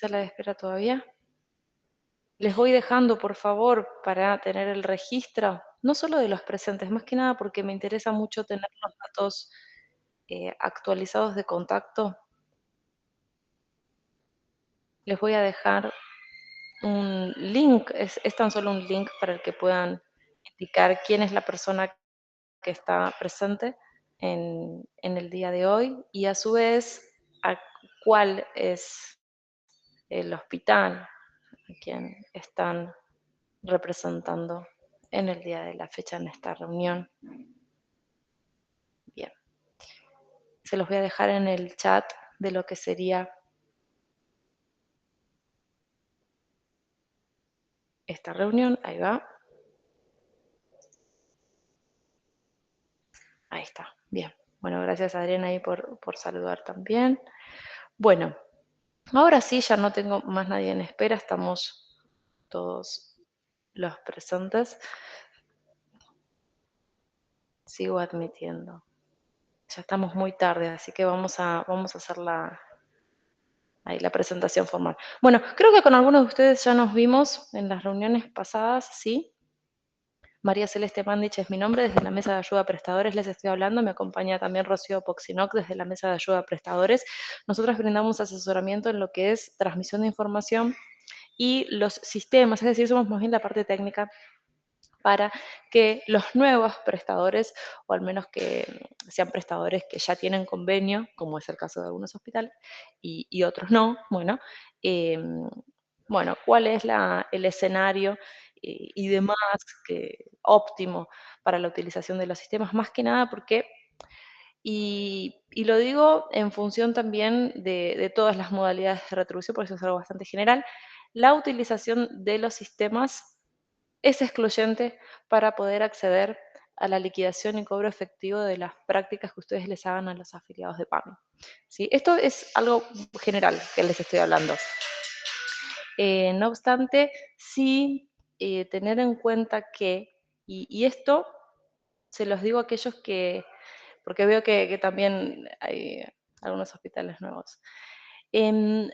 ¿Sala de espera todavía? Les voy dejando, por favor, para tener el registro, no solo de los presentes, más que nada porque me interesa mucho tener los datos actualizados de contacto. Les voy a dejar un link, es tan solo un link para el que puedan indicar quién es la persona que está presente en el día de hoy y a su vez a cuál es el hospital a quien están representando en el día de la fecha en esta reunión. Bien, se los voy a dejar en el chat de lo que sería esta reunión. Ahí va. Ahí está. Bien. Bueno, gracias Adriana ahí por saludar también. Bueno, ahora sí, ya no tengo más nadie en espera. Estamos todos los presentes. Sigo admitiendo. Ya estamos muy tarde, así que vamos a hacer ahí la presentación formal. Bueno, creo que con algunos de ustedes ya nos vimos en las reuniones pasadas, ¿sí? María Celeste Mandich es mi nombre, desde la Mesa de Ayuda a Prestadores les estoy hablando, me acompaña también Rocío Poxinoc desde la Mesa de Ayuda a Prestadores. Nosotras brindamos asesoramiento en lo que es transmisión de información y los sistemas, es decir, somos más bien la parte técnica para que los nuevos prestadores, o al menos que sean prestadores que ya tienen convenio, como es el caso de algunos hospitales, y otros no, bueno, cuál es el escenario y demás óptimo para la utilización de los sistemas, más que nada porque, y lo digo en función también de todas las modalidades de retribución, porque eso es algo bastante general, la utilización de los sistemas es excluyente para poder acceder a la liquidación y cobro efectivo de las prácticas que ustedes les hagan a los afiliados de PAMI. ¿Sí? Esto es algo general que les estoy hablando. No obstante, sí tener en cuenta que, y esto se los digo a aquellos que, porque veo que también hay algunos hospitales nuevos, em,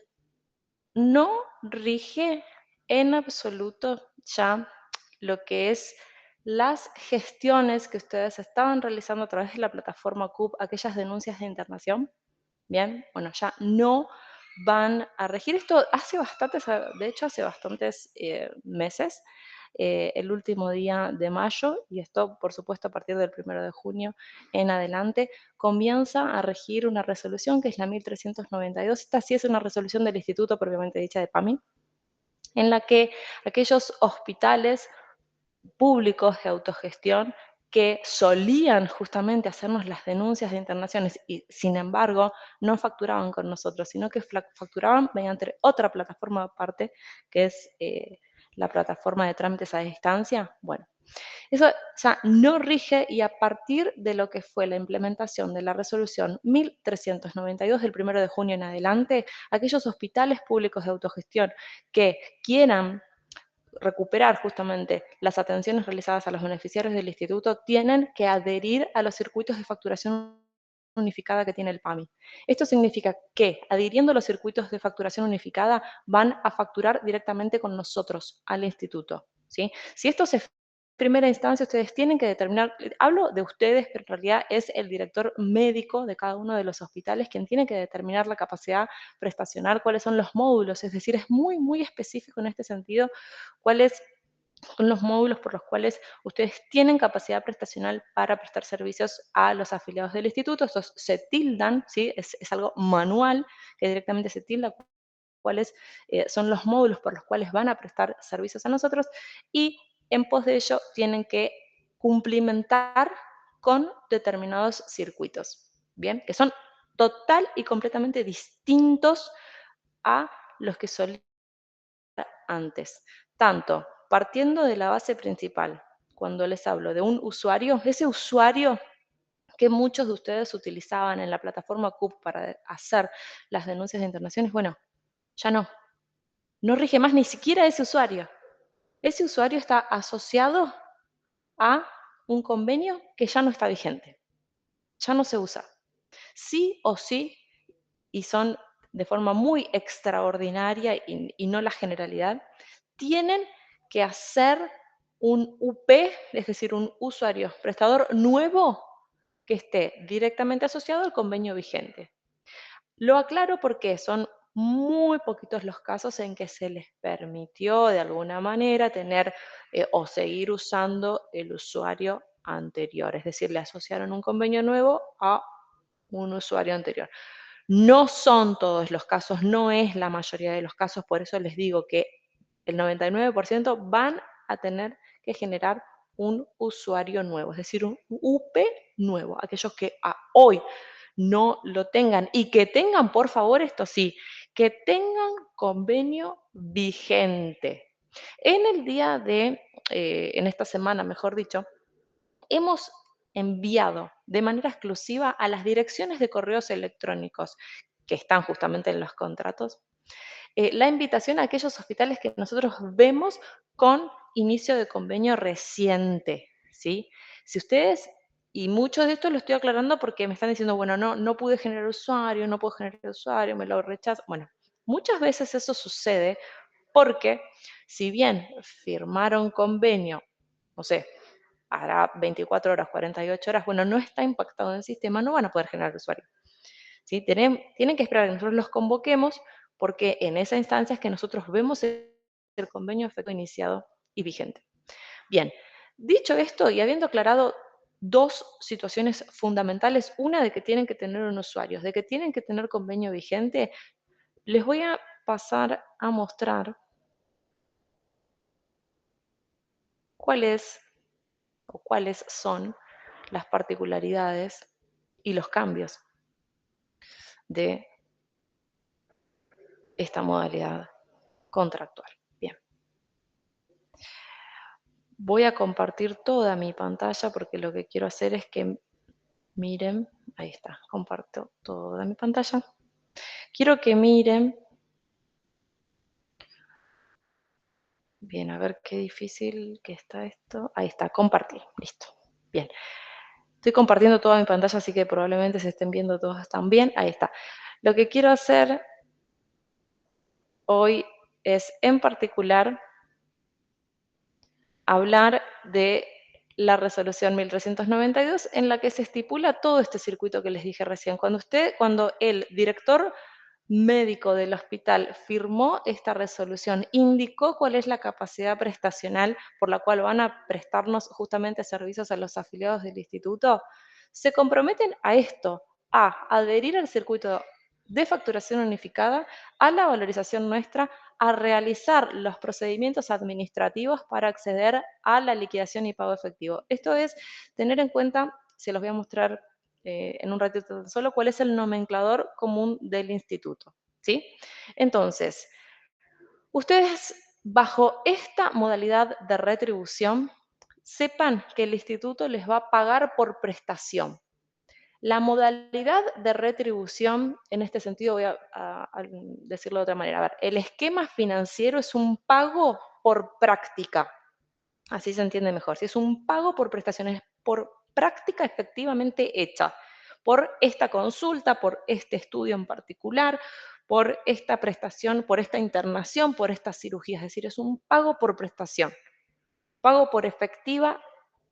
no rige en absoluto ya lo que es las gestiones que ustedes estaban realizando a través de la plataforma CUP, aquellas denuncias de internación. Bien, bueno, ya no van a regir esto hace bastantes, de hecho hace bastantes meses, el último día de mayo, y esto por supuesto a partir del 1 de junio en adelante, comienza a regir una resolución que es la 1392. Esta sí es una resolución del Instituto propiamente dicha de PAMI, en la que aquellos hospitales públicos de autogestión que solían justamente hacernos las denuncias de internaciones y sin embargo no facturaban con nosotros, sino que facturaban mediante otra plataforma aparte, que es la plataforma de trámites a distancia. Bueno, eso ya no rige y a partir de lo que fue la implementación de la resolución 1392 del 1 de junio en adelante, aquellos hospitales públicos de autogestión que quieran recuperar justamente las atenciones realizadas a los beneficiarios del instituto tienen que adherir a los circuitos de facturación unificada que tiene el PAMI. Esto significa que, adhiriendo a los circuitos de facturación unificada, van a facturar directamente con nosotros, al instituto, ¿sí? Si esto se primera instancia, ustedes tienen que determinar, hablo de ustedes, pero en realidad es el director médico de cada uno de los hospitales quien tiene que determinar la capacidad prestacional, cuáles son los módulos, es decir, es muy, muy específico en este sentido cuáles son los módulos por los cuales ustedes tienen capacidad prestacional para prestar servicios a los afiliados del instituto. Estos se tildan, ¿sí? Es algo manual que directamente se tilda cuáles son los módulos por los cuales van a prestar servicios a nosotros y en pos de ello tienen que cumplimentar con determinados circuitos, ¿bien? Que son total y completamente distintos a los que solían antes. Tanto partiendo de la base principal, cuando les hablo de un usuario, ese usuario que muchos de ustedes utilizaban en la plataforma CUP para hacer las denuncias de internaciones, bueno, ya no. No rige más ni siquiera ese usuario. Ese usuario está asociado a un convenio que ya no está vigente, ya no se usa. Sí o sí, y son de forma muy extraordinaria y no la generalidad, tienen que hacer un UP, es decir, un usuario prestador nuevo que esté directamente asociado al convenio vigente. Lo aclaro porque son muy poquitos los casos en que se les permitió de alguna manera tener o seguir usando el usuario anterior, es decir, le asociaron un convenio nuevo a un usuario anterior. No son todos los casos, no es la mayoría de los casos, por eso les digo que el 99% van a tener que generar un usuario nuevo, es decir, un UP nuevo. Aquellos que a hoy no lo tengan y que tengan, por favor, esto sí, que tengan convenio vigente. En el día de, en esta semana, mejor dicho, hemos enviado de manera exclusiva a las direcciones de correos electrónicos que están justamente en los contratos, la invitación a aquellos hospitales que nosotros vemos con inicio de convenio reciente, ¿sí? Si ustedes, y mucho de esto lo estoy aclarando porque me están diciendo, bueno, no pude generar usuario, no puedo generar usuario, me lo rechazan. Bueno, muchas veces eso sucede porque si bien firmaron convenio, no sé, hará 24 horas, 48 horas, bueno, no está impactado en el sistema, no van a poder generar usuario. ¿Sí? Tienen que esperar a que nosotros los convoquemos porque en esa instancia es que nosotros vemos el convenio de efecto iniciado y vigente. Bien, dicho esto y habiendo aclarado dos situaciones fundamentales, una de que tienen que tener un usuario, de que tienen que tener convenio vigente, les voy a pasar a mostrar cuáles o cuáles son las particularidades y los cambios de esta modalidad contractual. Bien, voy a compartir toda mi pantalla porque lo que quiero hacer es que miren, ahí está, comparto toda mi pantalla. Quiero que miren, bien, a ver qué difícil que está esto. Ahí está, compartir, listo. Bien, estoy compartiendo toda mi pantalla, así que probablemente se estén viendo todos también. Ahí está. Lo que quiero hacer hoy es, en particular, hablar de la resolución 1392 en la que se estipula todo este circuito que les dije recién. Cuando el director médico del hospital firmó esta resolución, indicó cuál es la capacidad prestacional por la cual van a prestarnos justamente servicios a los afiliados del instituto, se comprometen a esto, a adherir al circuito de facturación unificada, a la valorización nuestra, a realizar los procedimientos administrativos para acceder a la liquidación y pago efectivo. Esto es tener en cuenta, se los voy a mostrar en un ratito tan solo, cuál es el nomenclador común del instituto, ¿sí? Entonces, ustedes bajo esta modalidad de retribución, sepan que el instituto les va a pagar por prestación. La modalidad de retribución, en este sentido voy a decirlo de otra manera. A ver, el esquema financiero es un pago por práctica. Así se entiende mejor. Si es un pago por prestaciones, por práctica efectivamente hecha, por esta consulta, por este estudio en particular, por esta prestación, por esta internación, por esta cirugía. Es decir, es un pago por prestación, pago por efectiva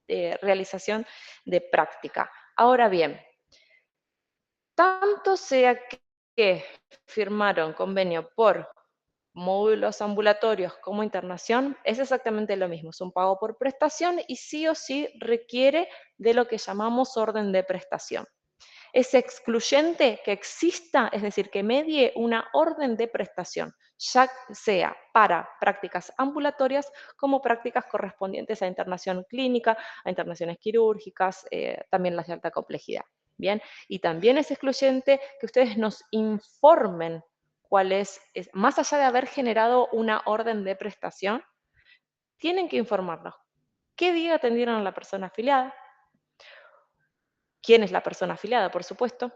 realización de práctica. Ahora bien, tanto sea que firmaron convenio por módulos ambulatorios como internación, es exactamente lo mismo, es un pago por prestación y sí o sí requiere de lo que llamamos orden de prestación. Es excluyente que exista, es decir, que medie una orden de prestación, ya sea para prácticas ambulatorias como prácticas correspondientes a internación clínica, a internaciones quirúrgicas, también las de alta complejidad. Bien, y también es excluyente que ustedes nos informen cuál más allá de haber generado una orden de prestación, tienen que informarnos qué día atendieron a la persona afiliada, quién es la persona afiliada, por supuesto,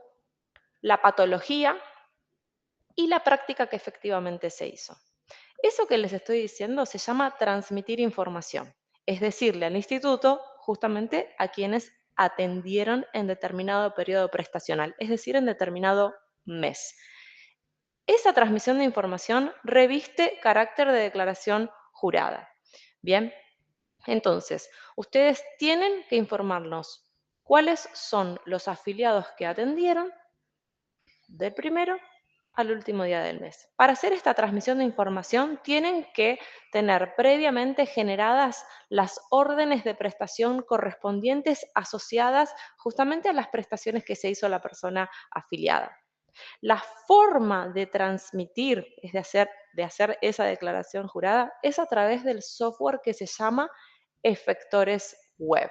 la patología y la práctica que efectivamente se hizo. Eso que les estoy diciendo se llama transmitir información, es decirle al instituto justamente a quienes atendieron en determinado periodo prestacional, es decir, en determinado mes. Esa transmisión de información reviste carácter de declaración jurada. Bien, entonces, ustedes tienen que informarnos cuáles son los afiliados que atendieron del primero al último día del mes. Para hacer esta transmisión de información, tienen que tener previamente generadas las órdenes de prestación correspondientes asociadas justamente a las prestaciones que se hizo a la persona afiliada. La forma de transmitir, es de hacer esa declaración jurada, es a través del software que se llama Efectores Web.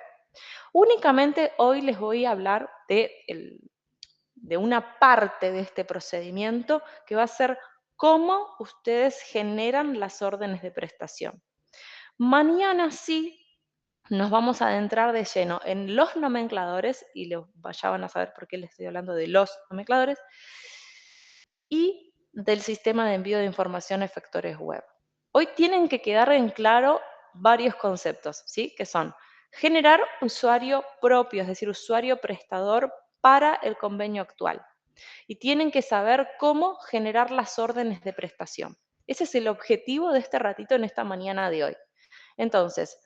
Únicamente hoy les voy a hablar de una parte de este procedimiento que va a ser cómo ustedes generan las órdenes de prestación. Mañana sí nos vamos a adentrar de lleno en los nomencladores, y ya van a saber por qué les estoy hablando de los nomencladores, y del sistema de envío de información a efectores web. Hoy tienen que quedar en claro varios conceptos, ¿sí? Que son generar usuario propio, es decir, usuario prestador para el convenio actual. Y tienen que saber cómo generar las órdenes de prestación. Ese es el objetivo de este ratito en esta mañana de hoy. Entonces,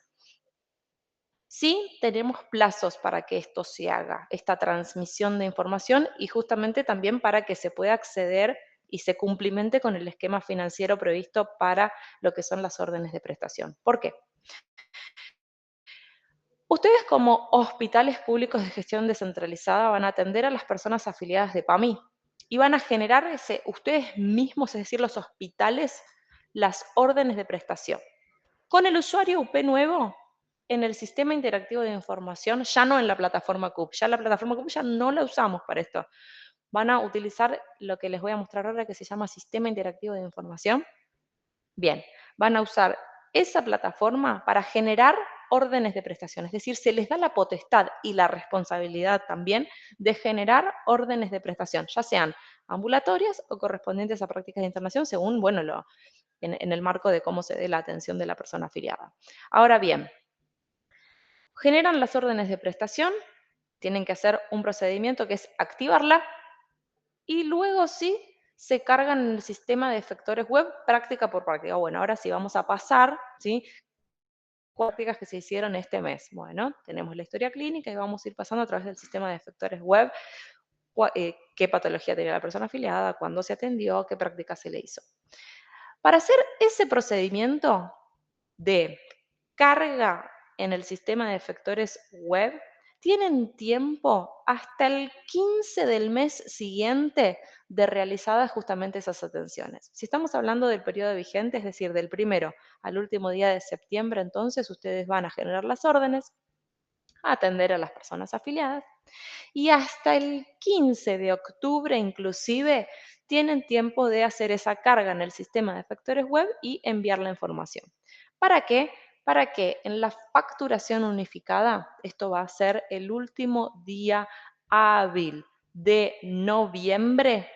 sí tenemos plazos para que esto se haga, esta transmisión de información, y justamente también para que se pueda acceder y se cumplimente con el esquema financiero previsto para lo que son las órdenes de prestación. ¿Por qué? Ustedes como hospitales públicos de gestión descentralizada van a atender a las personas afiliadas de PAMI y van a generar ustedes mismos, es decir, los hospitales, las órdenes de prestación. Con el usuario UP nuevo, en el sistema interactivo de información, ya no en la plataforma CUP, ya la plataforma CUP ya no la usamos para esto. Van a utilizar lo que les voy a mostrar ahora, que se llama sistema interactivo de información. Bien, van a usar esa plataforma para generar órdenes de prestación, es decir, se les da la potestad y la responsabilidad también de generar órdenes de prestación, ya sean ambulatorias o correspondientes a prácticas de internación, según, bueno, en el marco de cómo se dé la atención de la persona afiliada. Ahora bien, generan las órdenes de prestación, tienen que hacer un procedimiento que es activarla, y luego sí se cargan en el sistema de efectores web práctica por práctica. Bueno, ahora sí vamos a pasar, ¿sí? Prácticas que se hicieron este mes. Bueno, tenemos la historia clínica y vamos a ir pasando a través del sistema de efectores web qué patología tenía la persona afiliada, cuándo se atendió, qué práctica se le hizo. Para hacer ese procedimiento de carga en el sistema de efectores web, tienen tiempo hasta el 15 del mes siguiente de realizadas justamente esas atenciones. Si estamos hablando del periodo vigente, es decir, del primero al último día de septiembre, entonces ustedes van a generar las órdenes, a atender a las personas afiliadas, y hasta el 15 de octubre inclusive tienen tiempo de hacer esa carga en el sistema de factores web y enviar la información. ¿Para qué? Para que en la facturación unificada, esto va a ser el último día hábil de noviembre,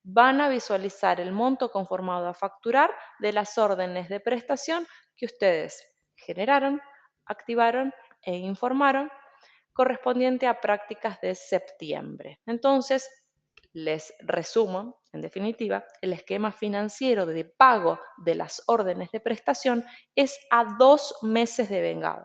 van a visualizar el monto conformado a facturar de las órdenes de prestación que ustedes generaron, activaron e informaron correspondiente a prácticas de septiembre. Entonces, les resumo, en definitiva, el esquema financiero de pago de las órdenes de prestación es a 2 meses de vengado.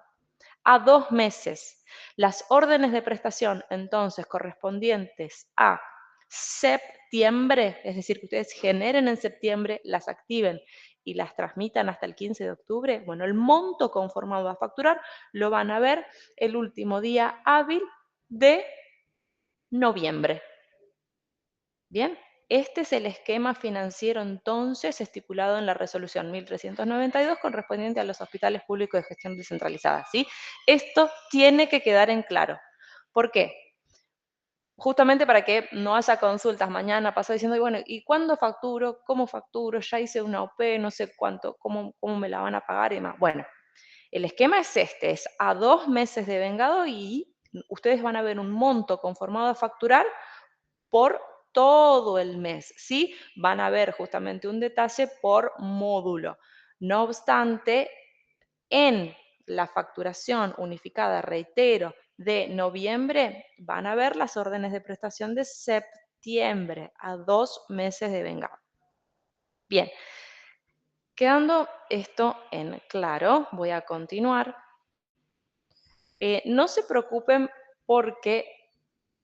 A 2 meses. Las órdenes de prestación, entonces, correspondientes a septiembre, es decir, que ustedes generen en septiembre, las activen y las transmitan hasta el 15 de octubre, bueno, el monto conformado a facturar lo van a ver el último día hábil de noviembre. Bien, este es el esquema financiero entonces estipulado en la resolución 1392 correspondiente a los hospitales públicos de gestión descentralizada, ¿sí? Esto tiene que quedar en claro. ¿Por qué? Justamente para que no haya consultas mañana, pasado diciendo, y bueno, ¿y cuándo facturo? ¿Cómo facturo? Ya hice una OP, no sé cuánto, cómo me la van a pagar y demás. Bueno, el esquema es este, es a 2 meses de vengado y ustedes van a ver un monto conformado a facturar por todo el mes, ¿sí? Van a ver justamente un detalle por módulo. No obstante, en la facturación unificada, reitero, de noviembre, van a ver las órdenes de prestación de septiembre. septiembre, a 2 meses de vengado. Bien, quedando esto en claro, voy a continuar. No se preocupen porque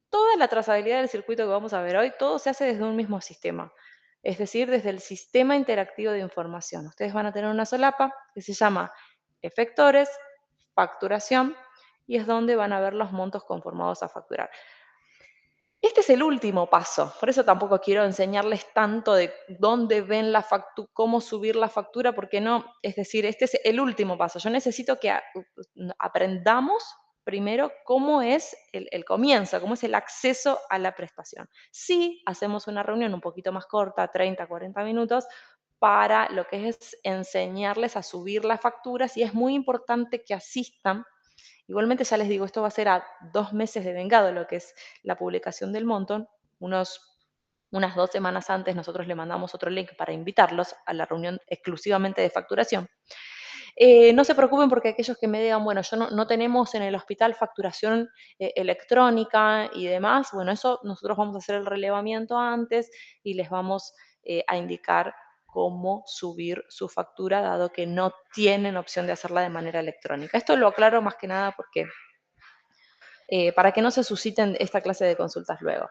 toda la trazabilidad del circuito que vamos a ver hoy, todo se hace desde un mismo sistema, es decir, desde el sistema interactivo de información. Ustedes van a tener una solapa que se llama efectores, facturación, y es donde van a ver los montos conformados a facturar. Este es el último paso, por eso tampoco quiero enseñarles tanto de dónde ven la factura, cómo subir la factura, porque no, es decir, este es el último paso. Yo necesito que aprendamos primero cómo es el comienzo, cómo es el acceso a la prestación. Sí, hacemos una reunión un poquito más corta, 30, 40 minutos, para lo que es enseñarles a subir las facturas y es muy importante que asistan. Igualmente, ya les digo, esto va a ser a 2 meses de vengado, lo que es la publicación del montón. Unas 2 semanas antes nosotros le mandamos otro link para invitarlos a la reunión exclusivamente de facturación. No se preocupen porque aquellos que me digan, bueno, yo no tenemos en el hospital facturación electrónica y demás, bueno, eso nosotros vamos a hacer el relevamiento antes y les vamos a indicar cómo subir su factura, dado que no tienen opción de hacerla de manera electrónica. Esto lo aclaro más que nada porque para que no se susciten esta clase de consultas luego.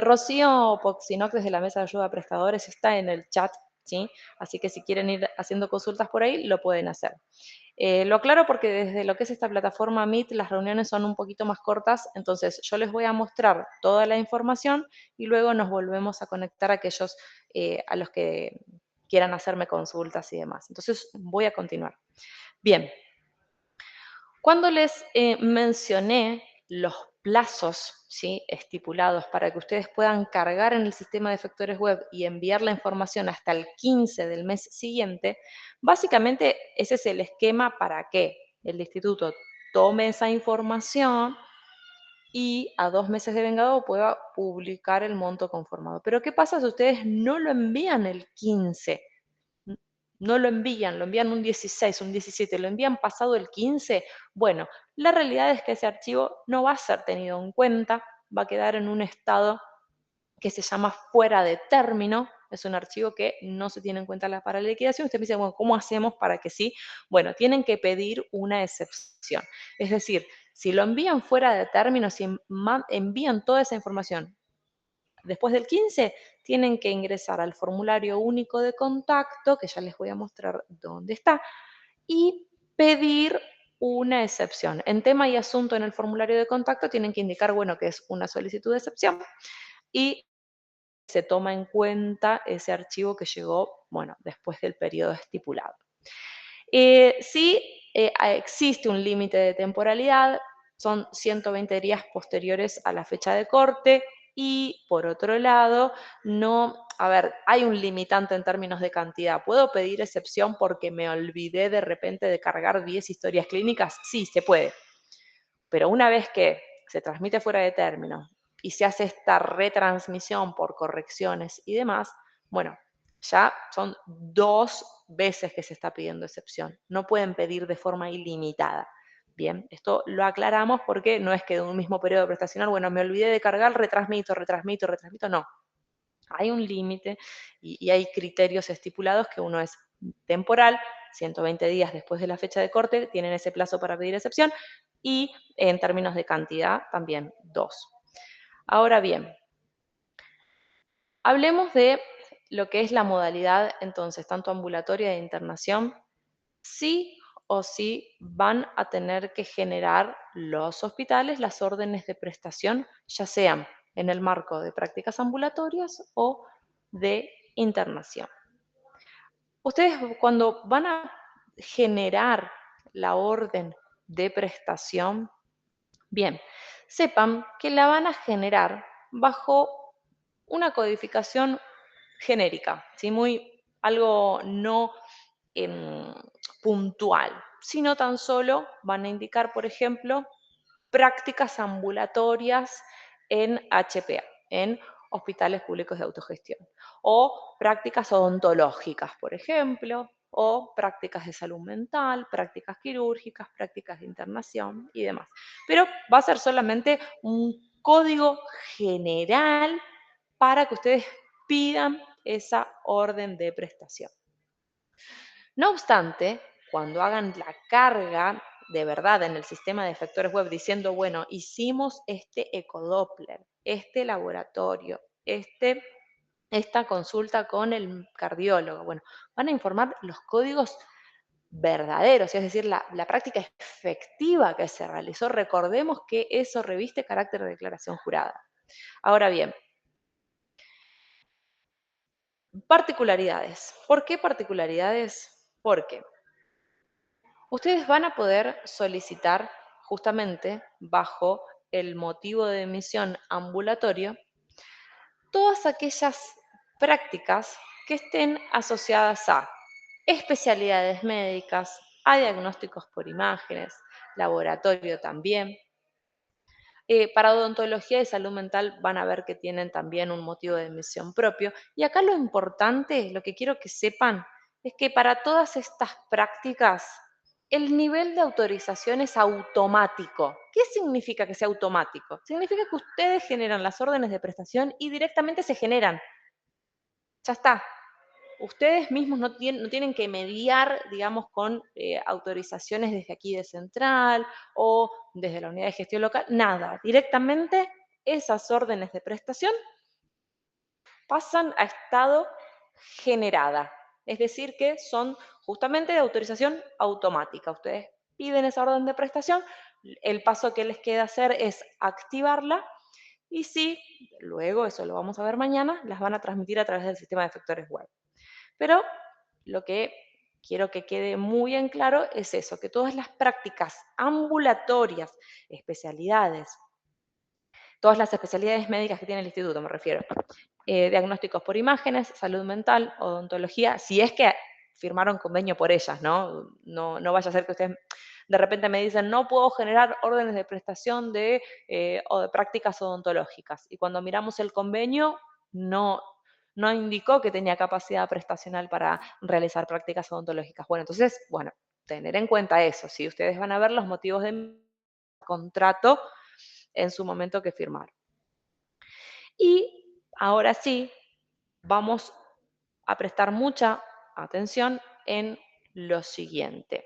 Rocío Poxinox desde la Mesa de Ayuda a Prestadores está en el chat, ¿sí? Así que si quieren ir haciendo consultas por ahí, lo pueden hacer. Lo aclaro porque desde lo que es esta plataforma Meet, las reuniones son un poquito más cortas, entonces yo les voy a mostrar toda la información y luego nos volvemos a conectar a aquellos a los que quieran hacerme consultas y demás. Entonces voy a continuar. Bien, cuando les mencioné los plazos, ¿sí?, estipulados para que ustedes puedan cargar en el sistema de efectores web y enviar la información hasta el 15 del mes siguiente, básicamente ese es el esquema para que el instituto tome esa información y a 2 meses de vengado pueda publicar el monto conformado. Pero ¿qué pasa si ustedes no lo envían el 15? No lo envían un 16, un 17, lo envían pasado el 15, bueno, la realidad es que ese archivo no va a ser tenido en cuenta, va a quedar en un estado que se llama fuera de término, es un archivo que no se tiene en cuenta para la liquidación. Usted me dice, bueno, ¿cómo hacemos para que sí? Bueno, tienen que pedir una excepción. Es decir, si lo envían fuera de término, si envían toda esa información después del 15, tienen que ingresar al formulario único de contacto, que ya les voy a mostrar dónde está, y pedir una excepción. En tema y asunto en el formulario de contacto tienen que indicar, bueno, que es una solicitud de excepción y se toma en cuenta ese archivo que llegó, bueno, después del periodo estipulado. Sí, existe un límite de temporalidad, son 120 días posteriores a la fecha de corte y, por otro lado, no, a ver, hay un limitante en términos de cantidad. ¿Puedo pedir excepción porque me olvidé de repente de cargar 10 historias clínicas? Sí, se puede. Pero una vez que se transmite fuera de término y se hace esta retransmisión por correcciones y demás, bueno, ya son 2 veces que se está pidiendo excepción. No pueden pedir de forma ilimitada. Bien, esto lo aclaramos porque no es que de un mismo periodo prestacional, bueno, me olvidé de cargar, retransmito, no. Hay un límite y hay criterios estipulados que uno es temporal, 120 días después de la fecha de corte, tienen ese plazo para pedir excepción, y en términos de cantidad también 2. Ahora bien, hablemos de lo que es la modalidad, entonces, tanto ambulatoria de internación. Sí o sí van a tener que generar los hospitales las órdenes de prestación, ya sean en el marco de prácticas ambulatorias o de internación. Ustedes cuando van a generar la orden de prestación, bien, sepan que la van a generar bajo una codificación genérica, ¿sí? Muy, algo no em, puntual, sino tan solo van a indicar, por ejemplo, prácticas ambulatorias en HPA, en hospitales públicos de autogestión, o prácticas odontológicas, por ejemplo, o prácticas de salud mental, prácticas quirúrgicas, prácticas de internación y demás. Pero va a ser solamente un código general para que ustedes pidan esa orden de prestación. No obstante, cuando hagan la carga de verdad en el sistema de efectores web diciendo, bueno, hicimos este ecodoppler, este laboratorio, esta consulta con el cardiólogo, bueno, van a informar los códigos verdaderos, es decir, la práctica efectiva que se realizó. Recordemos que eso reviste carácter de declaración jurada. Ahora bien, particularidades. ¿Por qué particularidades? Porque ustedes van a poder solicitar justamente bajo el motivo de emisión ambulatorio todas aquellas prácticas que estén asociadas a especialidades médicas, a diagnósticos por imágenes, laboratorio también. Para odontología y salud mental van a ver que tienen también un motivo de emisión propio. Y acá lo importante, lo que quiero que sepan, es que para todas estas prácticas, el nivel de autorización es automático. ¿Qué significa que sea automático? Significa que ustedes generan las órdenes de prestación y directamente se generan. Ya está. Ustedes mismos no tienen que mediar, digamos, con autorizaciones desde aquí de central o desde la unidad de gestión local, nada. Directamente esas órdenes de prestación pasan a estado generada. Es decir, que son justamente de autorización automática. Ustedes piden esa orden de prestación, el paso que les queda hacer es activarla y sí, luego, eso lo vamos a ver mañana, las van a transmitir a través del sistema de efectores web. Pero lo que quiero que quede muy en claro es eso, que todas las prácticas ambulatorias, especialidades, todas las especialidades médicas que tiene el instituto, me refiero, diagnósticos por imágenes, salud mental, odontología, si es que firmaron convenio por ellas, ¿no? No vaya a ser que ustedes de repente me dicen, no puedo generar órdenes de prestación o de prácticas odontológicas. Y cuando miramos el convenio, no, no indicó que tenía capacidad prestacional para realizar prácticas odontológicas. Bueno, entonces, bueno, tener en cuenta eso, si ustedes van a ver los motivos de contrato en su momento que firmaron. Y ahora sí, vamos a prestar mucha atención en lo siguiente.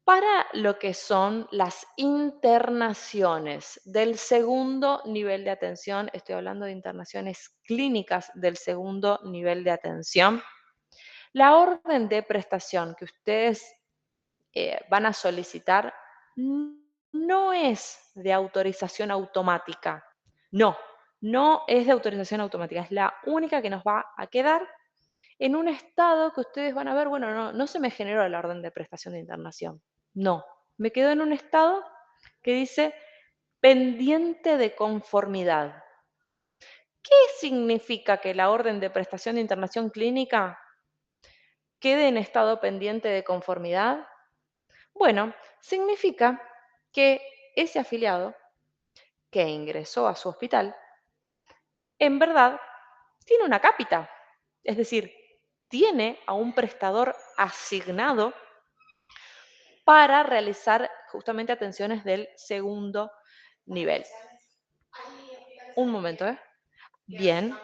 Para lo que son las internaciones del segundo nivel de atención, estoy hablando de internaciones clínicas del segundo nivel de atención, la orden de prestación que ustedes van a solicitar no es de autorización automática. No, no es de autorización automática. Es la única que nos va a quedar en un estado que ustedes van a ver, bueno, no se me generó la orden de prestación de internación. No, me quedó en un estado que dice pendiente de conformidad. ¿Qué significa que la orden de prestación de internación clínica quede en estado pendiente de conformidad? Bueno, significa que ese afiliado que ingresó a su hospital, en verdad, tiene una cápita, es decir, tiene a un prestador asignado para realizar justamente atenciones del segundo nivel. Un momento, ¿eh? Bien.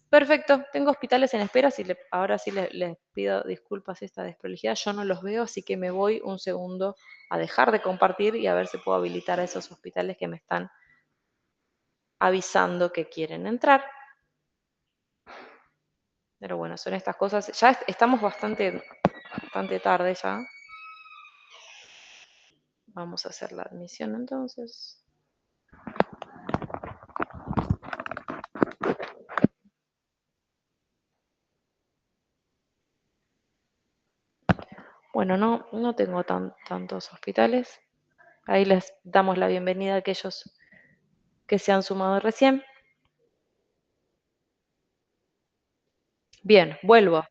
Perfecto, tengo hospitales en espera, ahora sí les pido disculpas esta desprolijidad, yo no los veo, así que me voy un segundo a dejar de compartir y a ver si puedo habilitar a esos hospitales que me están avisando que quieren entrar. Pero bueno, son estas cosas, ya estamos bastante tarde ya. Vamos a hacer la admisión entonces. Bueno, no tengo tantos hospitales. Ahí les damos la bienvenida a aquellos que se han sumado recién. Bien, vuelvo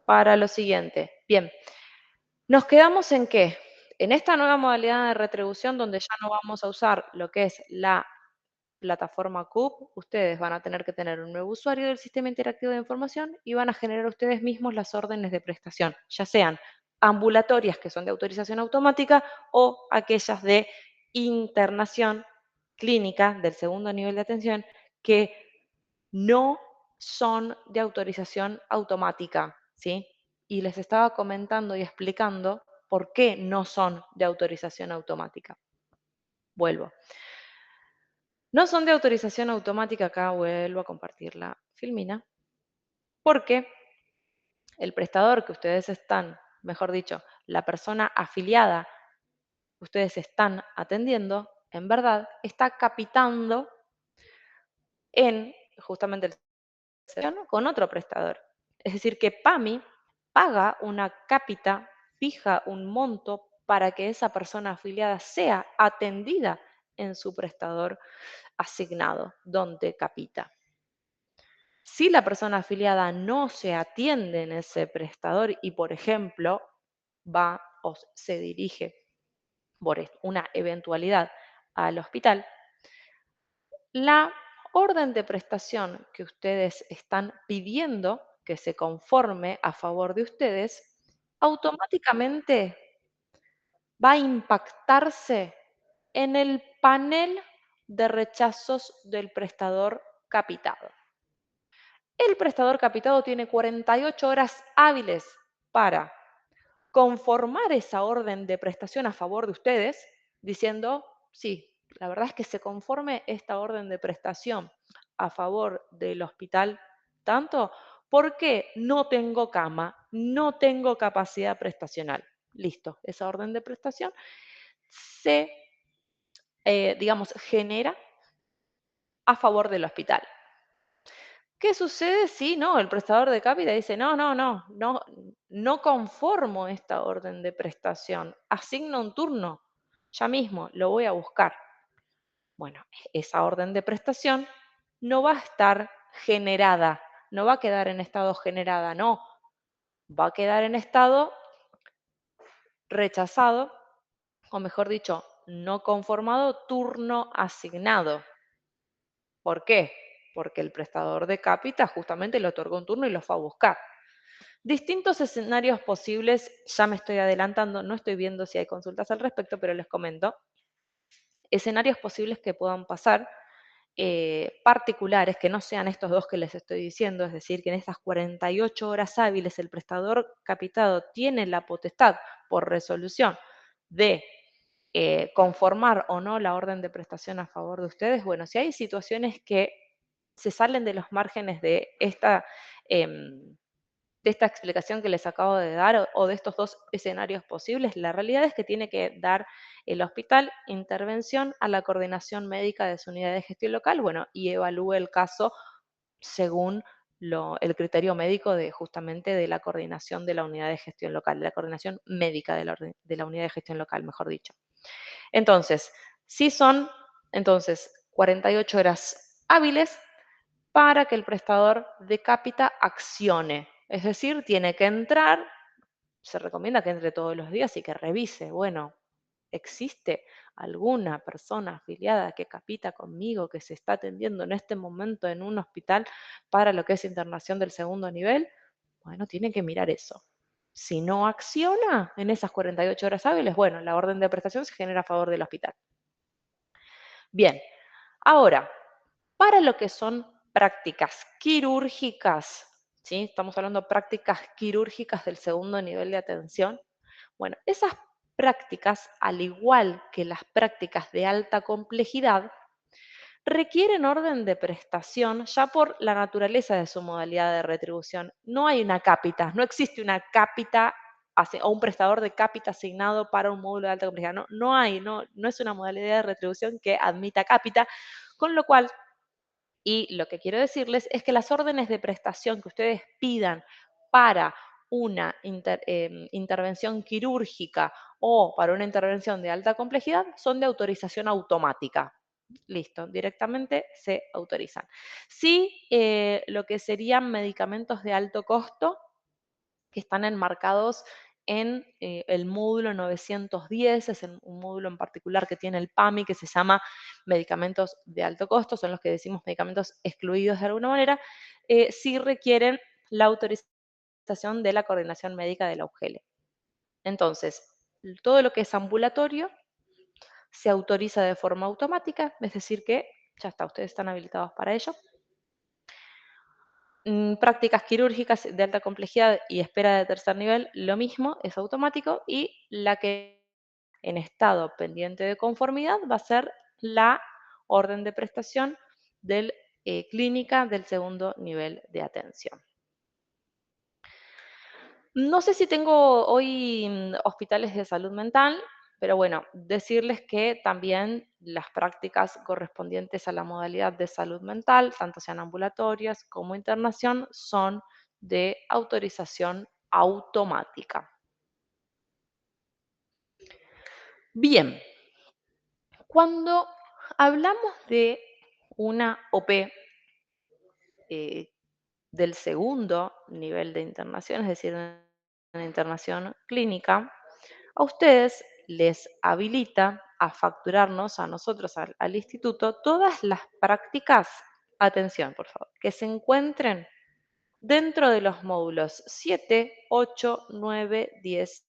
para lo siguiente. Bien, nos quedamos en que en esta nueva modalidad de retribución, donde ya no vamos a usar lo que es la plataforma CUP, ustedes van a tener que tener un nuevo usuario del sistema interactivo de información y van a generar ustedes mismos las órdenes de prestación, ya sean ambulatorias, que son de autorización automática, o aquellas de internación clínica del segundo nivel de atención que no son de autorización automática, ¿sí? Y les estaba comentando y explicando por qué no son de autorización automática. Vuelvo. No son de autorización automática, acá vuelvo a compartir la filmina, porque el prestador que ustedes están, mejor dicho, la persona afiliada que ustedes están atendiendo, en verdad está capitando en justamente el servicio con otro prestador. Es decir, que PAMI paga una cápita, fija un monto para que esa persona afiliada sea atendida en su prestador asignado, donde capita. Si la persona afiliada no se atiende en ese prestador y, por ejemplo, va o se dirige por una eventualidad al hospital, la orden de prestación que ustedes están pidiendo que se conforme a favor de ustedes, automáticamente va a impactarse en el panel de rechazos del prestador capitado. El prestador capitado tiene 48 horas hábiles para conformar esa orden de prestación a favor de ustedes, diciendo, sí, la verdad es que se conforme esta orden de prestación a favor del hospital tanto porque no tengo cama, no tengo capacidad prestacional. Listo, esa orden de prestación se, digamos, genera a favor del hospital. ¿Qué sucede si no? El prestador de cápita dice, no conformo esta orden de prestación, asigno un turno, ya mismo lo voy a buscar. Bueno, esa orden de prestación no va a estar generada, no va a quedar en estado generada, no, va a quedar en estado rechazado, o mejor dicho, no conformado, turno asignado. ¿Por qué? Porque el prestador de cápita justamente le otorgó un turno y lo fue a buscar. Distintos escenarios posibles, ya me estoy adelantando, no estoy viendo si hay consultas al respecto, pero les comento. Escenarios posibles que puedan pasar, particulares, que no sean estos dos que les estoy diciendo, es decir, que en estas 48 horas hábiles el prestador capitado tiene la potestad por resolución de conformar o no la orden de prestación a favor de ustedes. Bueno, si hay situaciones que se salen de los márgenes em, de esta explicación que les acabo de dar o de estos dos escenarios posibles, la realidad es que tiene que dar el hospital intervención a la coordinación médica de su unidad de gestión local, bueno, y evalúe el caso según el criterio médico de justamente de la coordinación de la unidad de gestión local, de la coordinación médica de la unidad de gestión local, mejor dicho. Entonces, sí son entonces 48 horas hábiles para que el prestador de cápita accione. Es decir, tiene que entrar, se recomienda que entre todos los días y que revise, bueno, ¿existe alguna persona afiliada que capita conmigo que se está atendiendo en este momento en un hospital para lo que es internación del segundo nivel? Bueno, tiene que mirar eso. Si no acciona en esas 48 horas hábiles, bueno, la orden de prestación se genera a favor del hospital. Bien, ahora, para lo que son prácticas quirúrgicas, ¿sí? Estamos hablando de prácticas quirúrgicas del segundo nivel de atención. Bueno, esas prácticas, al igual que las prácticas de alta complejidad, requieren orden de prestación ya por la naturaleza de su modalidad de retribución. No hay una cápita, no existe una cápita o un prestador de cápita asignado para un módulo de alta complejidad. No es una modalidad de retribución que admita cápita, con lo cual y lo que quiero decirles es que las órdenes de prestación que ustedes pidan para una intervención quirúrgica o para una intervención de alta complejidad son de autorización automática. Listo, directamente se autorizan. Sí, lo que serían medicamentos de alto costo, que están enmarcados en el módulo 910, es un módulo en particular que tiene el PAMI que se llama medicamentos de alto costo, son los que decimos medicamentos excluidos de alguna manera, sí requieren la autorización de la coordinación médica de la UGELE. Entonces, todo lo que es ambulatorio se autoriza de forma automática, es decir que ya está, ustedes están habilitados para ello. Prácticas quirúrgicas de alta complejidad y espera de tercer nivel, lo mismo, es automático y la que en estado pendiente de conformidad va a ser la orden de prestación del clínica del segundo nivel de atención. No sé si tengo hoy hospitales de salud mental, pero bueno, decirles que también las prácticas correspondientes a la modalidad de salud mental, tanto sean ambulatorias como internación, son de autorización automática. Bien, cuando hablamos de una OP eh, del segundo nivel de internación, es decir, una internación clínica, a ustedes les habilita a facturarnos a nosotros, al instituto, todas las prácticas, atención por favor, que se encuentren dentro de los módulos 7, 8, 9, 10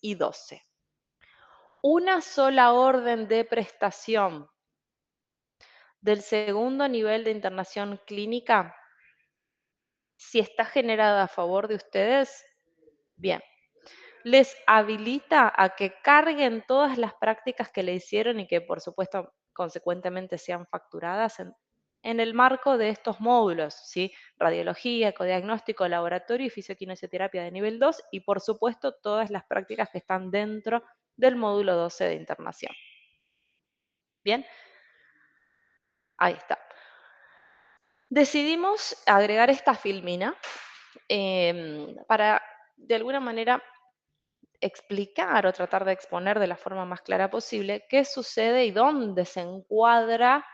y 12. Una sola orden de prestación del segundo nivel de internación clínica, si está generada a favor de ustedes, bien, les habilita a que carguen todas las prácticas que le hicieron y que, por supuesto, consecuentemente sean facturadas en el marco de estos módulos, ¿sí? Radiología, ecodiagnóstico, laboratorio y fisioquinesioterapia de nivel 2 y, por supuesto, todas las prácticas que están dentro del módulo 12 de internación. Bien, ahí está. Decidimos agregar esta filmina para, de alguna manera, explicar o tratar de exponer de la forma más clara posible qué sucede y dónde se encuadra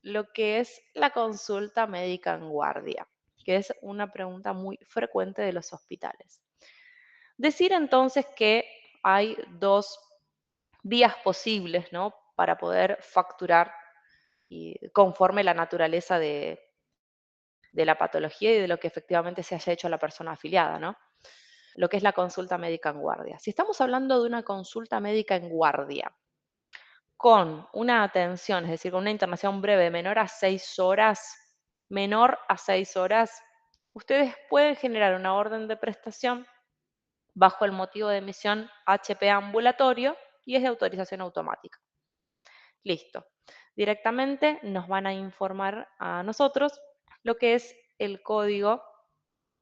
lo que es la consulta médica en guardia, que es una pregunta muy frecuente de los hospitales. Decir entonces que hay dos vías posibles, ¿no? Para poder facturar y conforme la naturaleza de la patología y de lo que efectivamente se haya hecho a la persona afiliada, ¿no? Lo que es la consulta médica en guardia. Si estamos hablando de una consulta médica en guardia con una atención, es decir, con una internación breve menor a 6 horas, ustedes pueden generar una orden de prestación bajo el motivo de emisión HP ambulatorio y es de autorización automática. Listo. Directamente nos van a informar a nosotros lo que es el código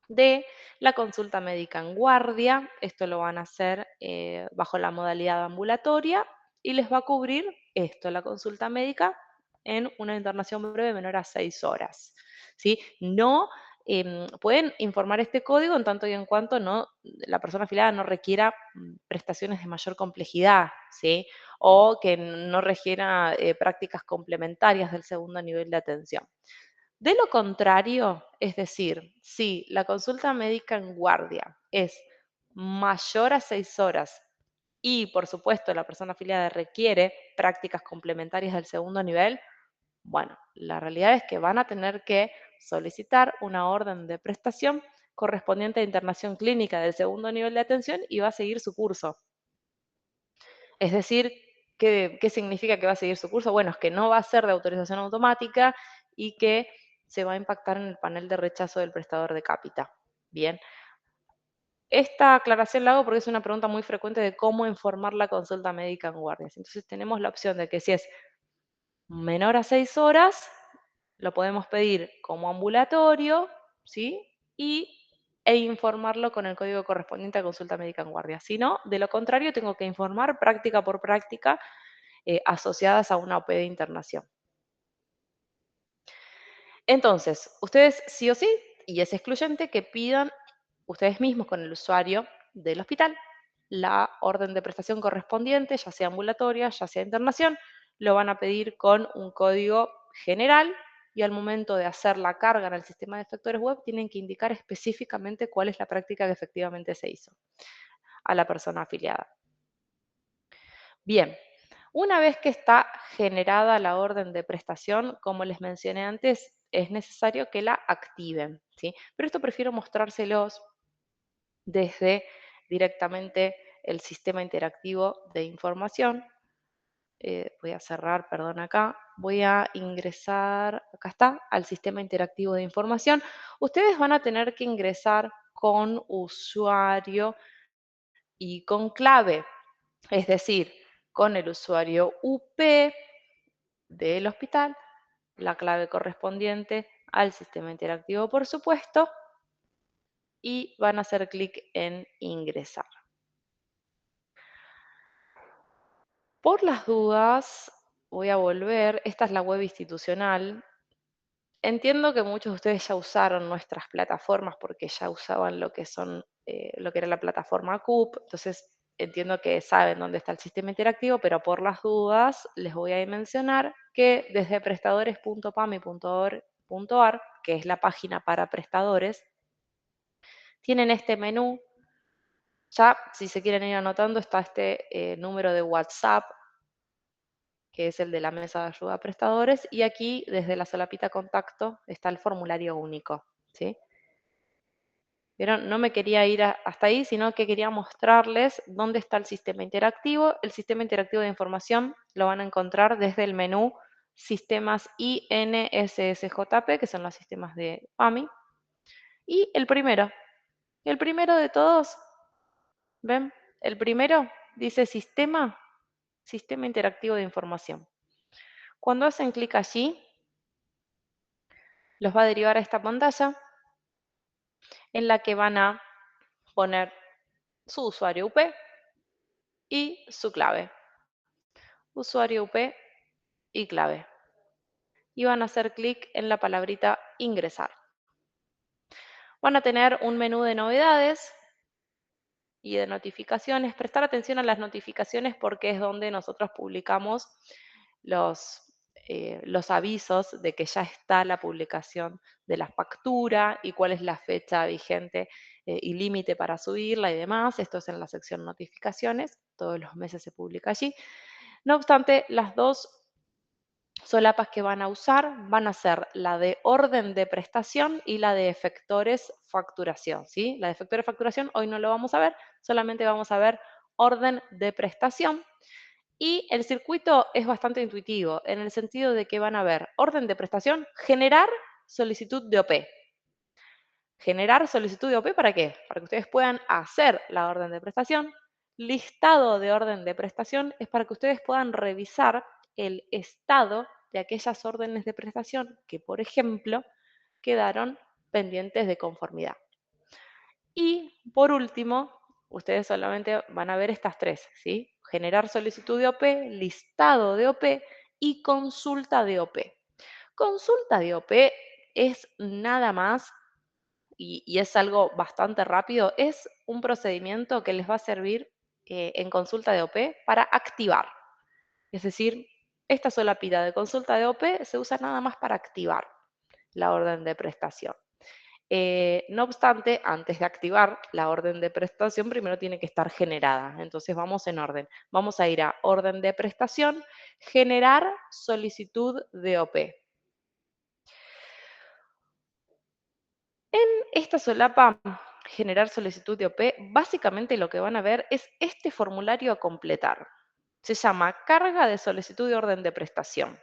de la consulta médica en guardia. Esto lo van a hacer bajo la modalidad ambulatoria y les va a cubrir esto, la consulta médica en una internación breve menor a 6 horas. ¿Sí? No pueden informar este código en tanto y en cuanto no, la persona afiliada no requiera prestaciones de mayor complejidad, ¿sí? O que no requiera prácticas complementarias del segundo nivel de atención. De lo contrario, es decir, si la consulta médica en guardia es mayor a 6 horas y, por supuesto, la persona afiliada requiere prácticas complementarias del segundo nivel, bueno, la realidad es que van a tener que solicitar una orden de prestación correspondiente a internación clínica del segundo nivel de atención y va a seguir su curso. Es decir, ¿qué significa que va a seguir su curso? Bueno, es que no va a ser de autorización automática y que se va a impactar en el panel de rechazo del prestador de cápita. Bien, esta aclaración la hago porque es una pregunta muy frecuente de cómo informar la consulta médica en guardias. Entonces tenemos la opción de que si es menor a 6 horas, lo podemos pedir como ambulatorio, ¿sí? E informarlo con el código correspondiente a consulta médica en guardia. Si no, de lo contrario, tengo que informar práctica por práctica asociadas a una OP de internación. Entonces, ustedes sí o sí, y es excluyente, que pidan ustedes mismos con el usuario del hospital la orden de prestación correspondiente, ya sea ambulatoria, ya sea internación, lo van a pedir con un código general y al momento de hacer la carga en el sistema de efectores web tienen que indicar específicamente cuál es la práctica que efectivamente se hizo a la persona afiliada. Bien, una vez que está generada la orden de prestación, como les mencioné antes, es necesario que la activen, ¿sí? Pero esto prefiero mostrárselos desde directamente el sistema interactivo de información, voy a cerrar, perdón, acá, voy a ingresar, acá está, al sistema interactivo de información. Ustedes van a tener que ingresar con usuario y con clave, es decir, con el usuario UP del hospital, la clave correspondiente al sistema interactivo, por supuesto, y van a hacer clic en ingresar. Por las dudas, voy a volver, esta es la web institucional. Entiendo que muchos de ustedes ya usaron nuestras plataformas porque ya usaban lo que son, lo que era la plataforma CUP, entonces entiendo que saben dónde está el sistema interactivo, pero por las dudas les voy a mencionar que desde prestadores.pami.org.ar, que es la página para prestadores, tienen este menú. Ya, si se quieren ir anotando, está este número de WhatsApp, que es el de la mesa de ayuda a prestadores, y aquí desde la solapita contacto está el formulario único, ¿sí? ¿Vieron? No me quería ir hasta ahí, sino que quería mostrarles dónde está el sistema interactivo. El sistema interactivo de información lo van a encontrar desde el menú Sistemas INSSJP, que son los sistemas de PAMI. Y el primero de todos, ¿ven? El primero dice Sistema Interactivo de Información. Cuando hacen clic allí, los va a derivar a esta pantalla en la que van a poner su usuario UP y su clave. Usuario UP y clave. Y van a hacer clic en la palabrita ingresar. Van a tener un menú de novedades y de notificaciones. Prestar atención a las notificaciones porque es donde nosotros publicamos los, los avisos de que ya está la publicación de la factura y cuál es la fecha vigente y límite para subirla y demás. Esto es en la sección notificaciones. Todos los meses se publica allí. No obstante, las dos solapas que van a usar van a ser la de orden de prestación y la de efectores facturación, ¿sí? La de efectores facturación hoy no lo vamos a ver, solamente vamos a ver orden de prestación. Y el circuito es bastante intuitivo, en el sentido de que van a ver orden de prestación, generar solicitud de OP. Generar solicitud de OP, ¿para qué? Para que ustedes puedan hacer la orden de prestación. Listado de orden de prestación es para que ustedes puedan revisar el estado de aquellas órdenes de prestación que, por ejemplo, quedaron pendientes de conformidad. Y por último, ustedes solamente van a ver estas tres, ¿sí? Generar solicitud de OP, listado de OP y consulta de OP. Consulta de OP es nada más y es algo bastante rápido, es un procedimiento que les va a servir en consulta de OP para activar. Es decir, esta solapita de consulta de OP se usa nada más para activar la orden de prestación. No obstante, antes de activar la orden de prestación, primero tiene que estar generada. Entonces vamos en orden. Vamos a ir a orden de prestación, generar solicitud de OP. En esta solapa, generar solicitud de OP, básicamente lo que van a ver es este formulario a completar. Se llama carga de solicitud de orden de prestación.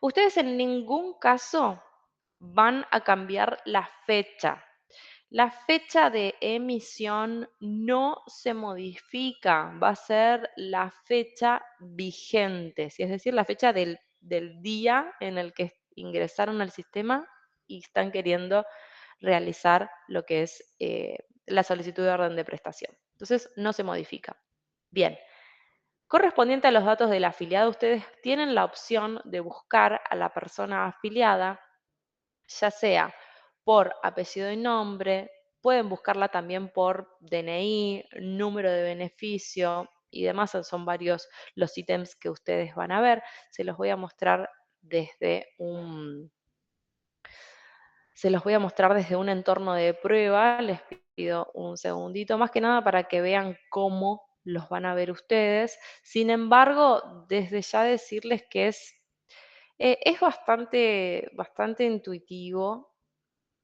Ustedes en ningún caso van a cambiar la fecha. La fecha de emisión no se modifica, va a ser la fecha vigente, ¿sí? Es decir, la fecha del día en el que ingresaron al sistema y están queriendo realizar lo que es la solicitud de orden de prestación. Entonces, no se modifica. Bien, correspondiente a los datos del afiliado, ustedes tienen la opción de buscar a la persona afiliada, ya sea por apellido y nombre, pueden buscarla también por DNI, número de beneficio y demás, son varios los ítems que ustedes van a ver. Se los voy a mostrar desde un, se los voy a mostrar desde un entorno de prueba. Les pido un segundito, más que nada para que vean cómo los van a ver ustedes. Sin embargo, desde ya decirles que es bastante intuitivo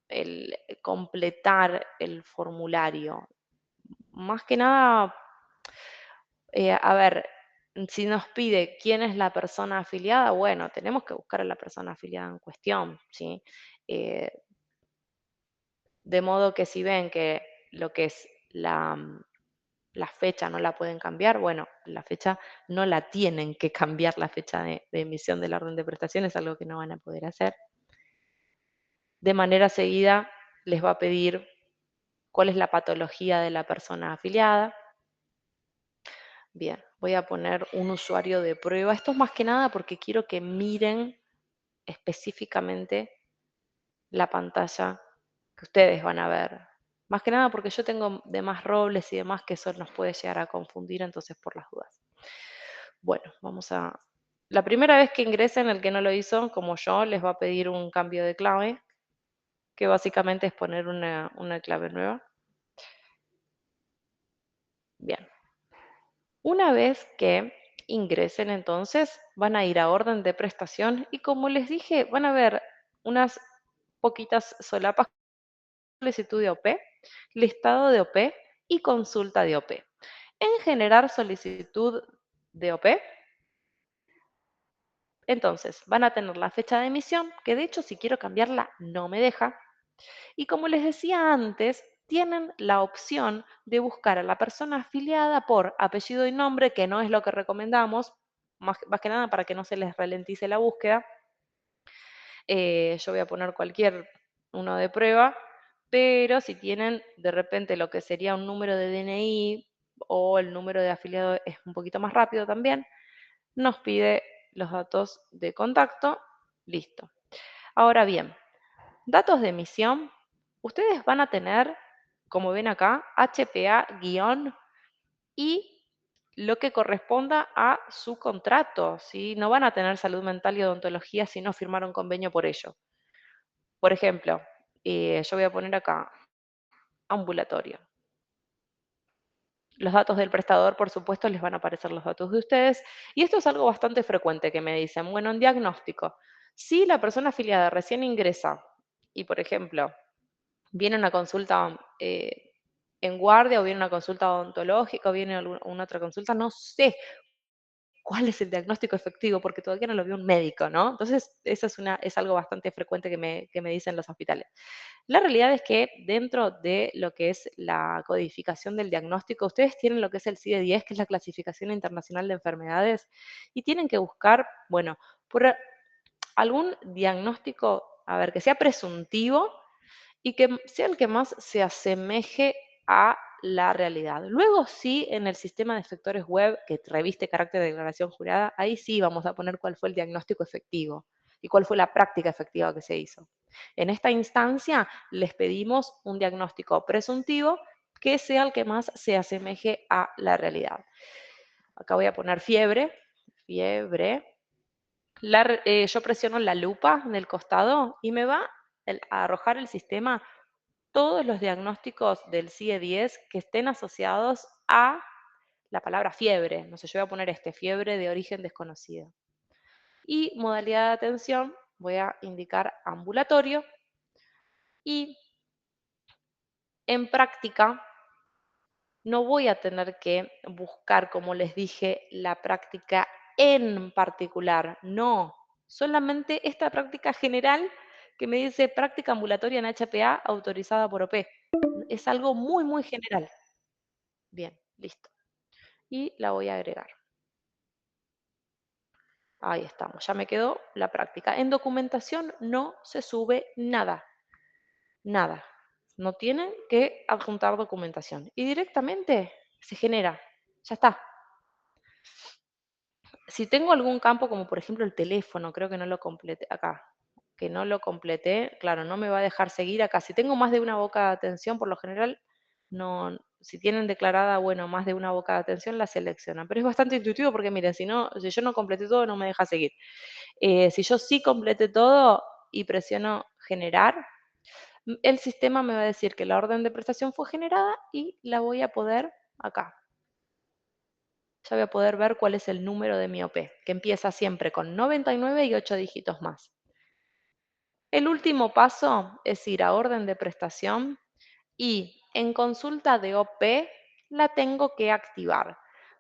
el completar el formulario. Más que nada, a ver, Si nos pide quién es la persona afiliada, bueno, tenemos que buscar a la persona afiliada en cuestión, ¿sí? Eh, de modo que si ven que lo que es la fecha no la pueden cambiar, bueno, la fecha no la tienen que cambiar, la fecha de emisión de la orden de prestación es algo que no van a poder hacer. De manera seguida les va a pedir cuál es la patología de la persona afiliada. Bien, voy a poner un usuario de prueba. Esto es más que nada porque quiero que miren específicamente la pantalla que ustedes van a ver. Más que nada porque yo tengo demás roles y demás que eso nos puede llegar a confundir, entonces por las dudas. Bueno, vamos a... La primera vez que ingresen, el que no lo hizo, como yo, les va a pedir un cambio de clave, que básicamente es poner una clave nueva. Bien, una vez que ingresen entonces, van a ir a orden de prestación y como les dije, van a ver unas poquitas solapas: solicitud de OP, listado de OP y consulta de OP. En generar solicitud de OP, entonces van a tener la fecha de emisión, que de hecho si quiero cambiarla no me deja. Y como les decía antes, tienen la opción de buscar a la persona afiliada por apellido y nombre, que no es lo que recomendamos, más que nada para que no se les ralentice la búsqueda. Yo voy a poner cualquier uno de prueba, pero si tienen de repente lo que sería un número de DNI o el número de afiliado es un poquito más rápido también, nos pide los datos de contacto, listo. Ahora bien, datos de emisión, ustedes van a tener, como ven acá, HPA guión y lo que corresponda a su contrato, ¿sí? No van a tener salud mental y odontología si no firmaron convenio por ello. Por ejemplo, yo voy a poner acá ambulatorio. Los datos del prestador, por supuesto, les van a aparecer los datos de ustedes. Y esto es algo bastante frecuente que me dicen. Bueno, en diagnóstico, si la persona afiliada recién ingresa y, por ejemplo, viene una consulta en guardia o viene una consulta odontológica o viene una otra consulta, no sé cuál es el diagnóstico efectivo porque todavía no lo vio un médico, ¿no? Entonces, eso es algo bastante frecuente que me dicen los hospitales. La realidad es que dentro de lo que es la codificación del diagnóstico, ustedes tienen lo que es el CIE-10, que es la Clasificación Internacional de Enfermedades, y tienen que buscar, bueno, por algún diagnóstico, a ver, que sea presuntivo y que sea el que más se asemeje a la realidad. Luego sí, en el sistema de efectores web que reviste carácter de declaración jurada, ahí sí vamos a poner cuál fue el diagnóstico efectivo y cuál fue la práctica efectiva que se hizo. En esta instancia les pedimos un diagnóstico presuntivo que sea el que más se asemeje a la realidad. Acá voy a poner fiebre, fiebre. Yo presiono la lupa en el costado y me va a arrojar el sistema todos los diagnósticos del CIE-10 que estén asociados a la palabra fiebre. No sé, yo voy a poner fiebre de origen desconocido. Y modalidad de atención, voy a indicar ambulatorio. Y en práctica, no voy a tener que buscar, como les dije, la práctica en particular. No, solamente esta práctica general que me dice práctica ambulatoria en HPA autorizada por OP. Es algo muy, muy general. Bien, listo. Y la voy a agregar. Ahí estamos, ya me quedó la práctica. En documentación no se sube nada, nada. No tienen que adjuntar documentación. Y directamente se genera. Ya está. Si tengo algún campo, como por ejemplo el teléfono, creo que no lo completé acá, que no lo completé, claro, no me va a dejar seguir acá. Si tengo más de una boca de atención, por lo general, no, si tienen declarada, bueno, más de una boca de atención, la seleccionan. Pero es bastante intuitivo porque, miren, si yo no completé todo, no me deja seguir. Si yo sí completé todo y presiono generar, el sistema me va a decir que la orden de prestación fue generada y la voy a poder acá. Ya voy a poder ver cuál es el número de mi OP, que empieza siempre con 99 y 8 dígitos más. El último paso es ir a orden de prestación y en consulta de OP la tengo que activar.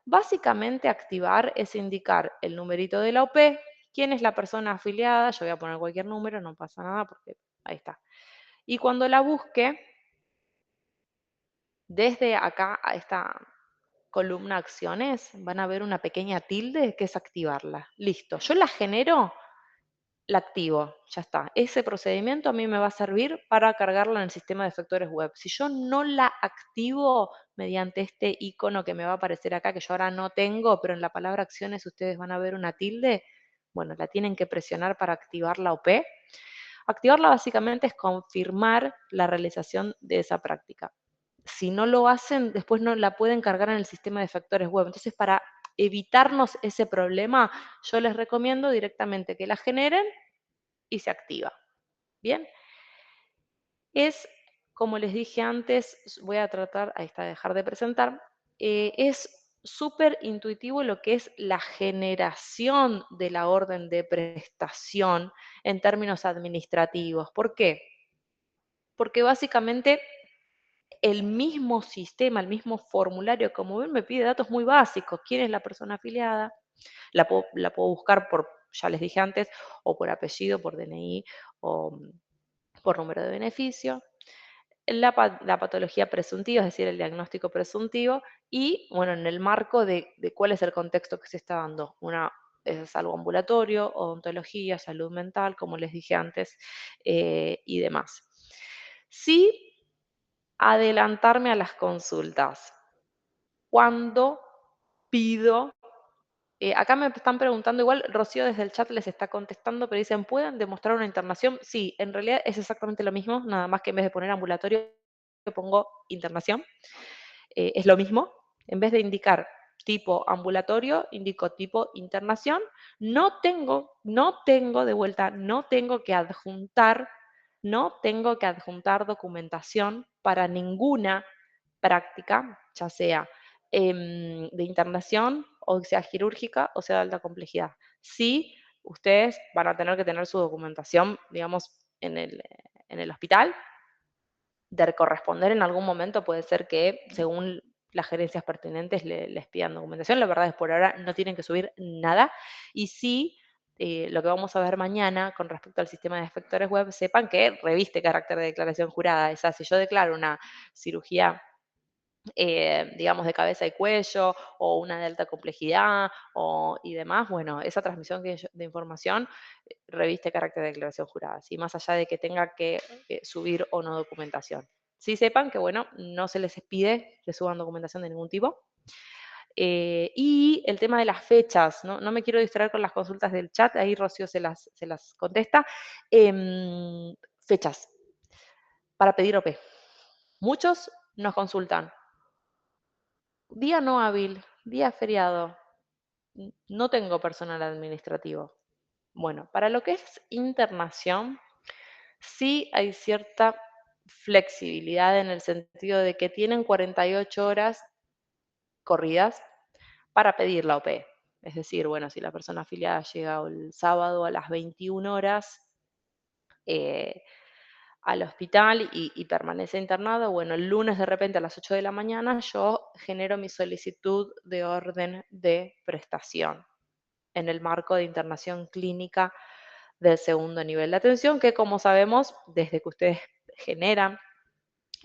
Básicamente, activar es indicar el numerito de la OP, quién es la persona afiliada, yo voy a poner cualquier número, no pasa nada porque ahí está. Y cuando la busque, desde acá a esta columna acciones, van a ver una pequeña tilde que es activarla. Listo, yo la genero, la activo, ya está. Ese procedimiento a mí me va a servir para cargarla en el sistema de efectores web. Si yo no la activo mediante este icono que me va a aparecer acá, que yo ahora no tengo, pero en la palabra acciones ustedes van a ver una tilde, bueno, la tienen que presionar para activar la OP. Activarla básicamente es confirmar la realización de esa práctica. Si no lo hacen, después no la pueden cargar en el sistema de factores web. Entonces, para evitarnos ese problema, yo les recomiendo directamente que la generen y se activa. Bien, es, como les dije antes, voy a tratar, ahí está, dejar de presentar, es súper intuitivo lo que es la generación de la orden de prestación en términos administrativos. ¿Por qué? Porque básicamente el mismo sistema, el mismo formulario, como ven, me pide datos muy básicos. ¿Quién es la persona afiliada? La puedo buscar por, ya les dije antes, o por apellido, por DNI, o por número de beneficio. La patología presuntiva, es decir, el diagnóstico presuntivo, y bueno, en el marco de cuál es el contexto que se está dando. Es algo ambulatorio, odontología, salud mental, como les dije antes, y demás. Sí, adelantarme a las consultas. ¿Cuándo pido? Acá me están preguntando, igual Rocío desde el chat les está contestando, pero dicen, ¿pueden demostrar una internación? Sí, en realidad es exactamente lo mismo, nada más que en vez de poner ambulatorio, pongo internación. Es lo mismo. En vez de indicar tipo ambulatorio, indico tipo internación. No tengo de vuelta, no tengo que adjuntar documentación para ninguna práctica, ya sea de internación, o sea quirúrgica, o sea de alta complejidad. Sí, ustedes van a tener que tener su documentación, digamos, en el hospital. De corresponder en algún momento puede ser que, según las gerencias pertinentes, les pidan documentación. La verdad es por ahora no tienen que subir nada. Y sí, lo que vamos a ver mañana con respecto al sistema de efectores web, sepan que reviste carácter de declaración jurada. O sea, si yo declaro una cirugía, digamos, de cabeza y cuello, o una de alta complejidad, y demás, bueno, esa transmisión de información reviste carácter de declaración jurada, ¿sí? Más allá de que tenga que subir o no documentación. Sí sepan que, bueno, no se les pide que suban documentación de ningún tipo. Y el tema de las fechas, ¿no? No me quiero distraer con las consultas del chat, ahí Rocío se las contesta. Fechas para pedir OP. Muchos nos consultan. Día no hábil, día feriado, no tengo personal administrativo. Bueno, para lo que es internación, sí hay cierta flexibilidad en el sentido de que tienen 48 horas corridas para pedir la OP. Es decir, bueno, si la persona afiliada llega el sábado a las 21 horas eh, al hospital y permanece internado, bueno, el lunes de repente a las 8 de la mañana yo genero mi solicitud de orden de prestación en el marco de internación clínica del segundo nivel de atención, que como sabemos, desde que ustedes generan